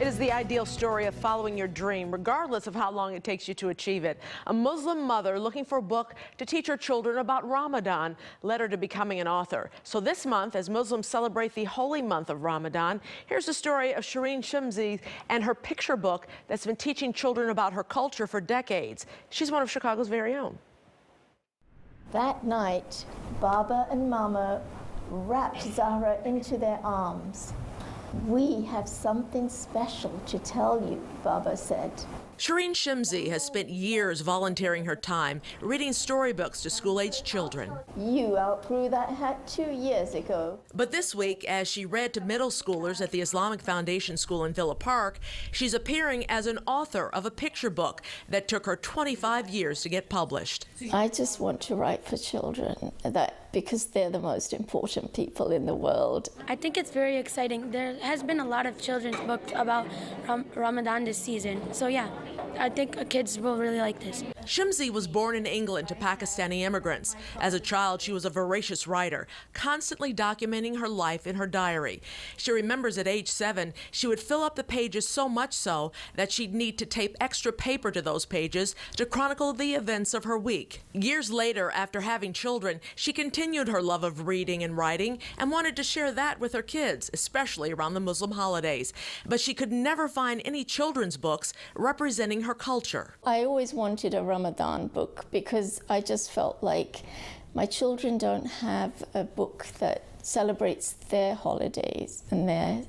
It is the ideal story of following your dream, regardless of how long it takes you to achieve it. A Muslim mother looking for a book to teach her children about Ramadan led her to becoming an author. So this month, as Muslims celebrate the holy month of Ramadan, here's the story of Shireen Shimzi and her picture book that's been teaching children about her culture for decades. She's one of Chicago's very own. That night, Baba and Mama wrapped Zahra into their arms. "We have something special to tell you," Baba said. Shireen Shimzi has spent years volunteering her time reading storybooks to school-aged children. You outgrew that hat 2 years ago. But this week, as she read to middle schoolers at the Islamic Foundation School in Villa Park, she's appearing as an author of a picture book that took her 25 years to get published. I just want to write for children, because they're the most important people in the world. I think it's very exciting. There has been a lot of children's books about Ramadan this season. So yeah, I think kids will really like this. Shimzi was born in England to Pakistani immigrants. As a child, she was a voracious writer, constantly documenting her life in her diary. She remembers at age 7, she would fill up the pages so much so that she'd need to tape extra paper to those pages to chronicle the events of her week. Years later, after having children, she continued her love of reading and writing and wanted to share that with her kids, especially around the Muslim holidays. But she could never find any children's books representing her culture. I always wanted a Ramadan book because I just felt like my children don't have a book that celebrates their holidays and their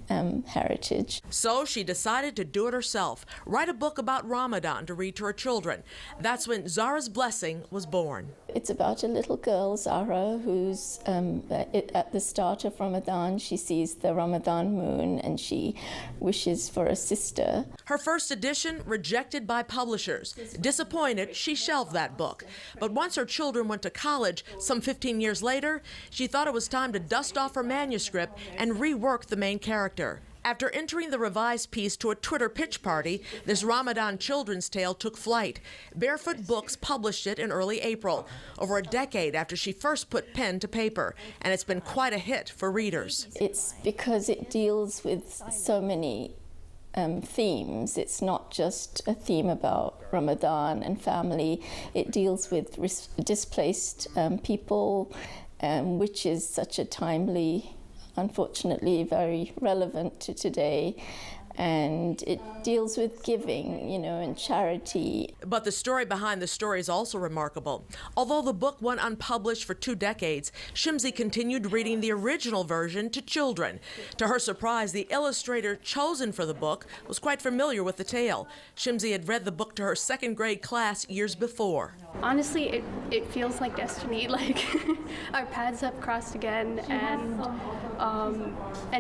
heritage. So she decided to do it herself, write a book about Ramadan to read to her children. That's when Zahra's Blessing was born. It's about a little girl, Zahra, who's at the start of Ramadan, she sees the Ramadan moon and she wishes for a sister. Her first edition rejected by publishers. Disappointed, she shelved that book. But once her children went to college, some 15 years later, she thought it was time to dust off her manuscript and rework the main character. After entering the revised piece to a Twitter pitch party, this Ramadan children's tale took flight. Barefoot Books published it in early April, over a decade after she first put pen to paper, and it's been quite a hit for readers. It's because it deals with so many themes. It's not just a theme about Ramadan and family. It deals with displaced people, which is such a timely, unfortunately very relevant to today, and it deals with giving, and charity. But the story behind the story is also remarkable. Although the book went unpublished for 2 decades, Shimzi continued reading the original version to children. To her surprise, the illustrator chosen for the book was quite familiar with the tale. Shimzi had read the book to her 2nd grade class years before. Honestly, it feels like destiny, like our paths have crossed again, and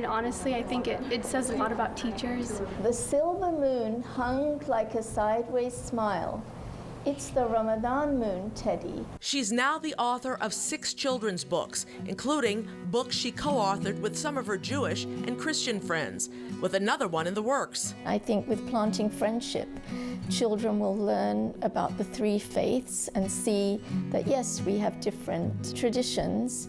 honestly, I think it says a lot about teachers. The silver moon hung like a sideways smile. It's the Ramadan moon, Teddy. She's now the author of 6 children's books, including books she co-authored with some of her Jewish and Christian friends, with another one in the works. I think with Planting Friendship, children will learn about the 3 faiths and see that, yes, we have different traditions,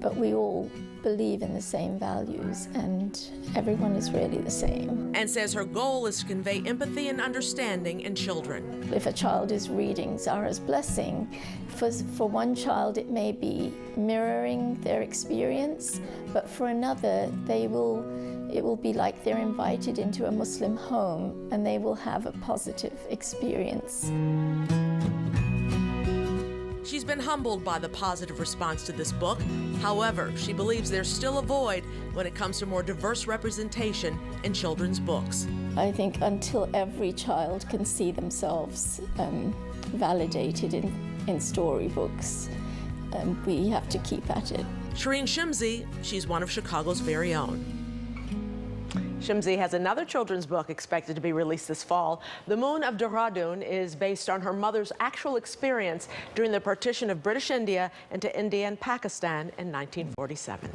but we all believe in the same values, and everyone is really the same. And says her goal is to convey empathy and understanding in children. If a child is reading Zahra's Blessing, for one child it may be mirroring their experience, but for another it will be like they're invited into a Muslim home and they will have a positive experience. She's been humbled by the positive response to this book. However, she believes there's still a void when it comes to more diverse representation in children's books. I think until every child can see themselves validated in storybooks, we have to keep at it. Shireen Shimzi, she's one of Chicago's very own. Shimzi has another children's book expected to be released this fall. The Moon of Dehradun is based on her mother's actual experience during the partition of British India into India and Pakistan in 1947.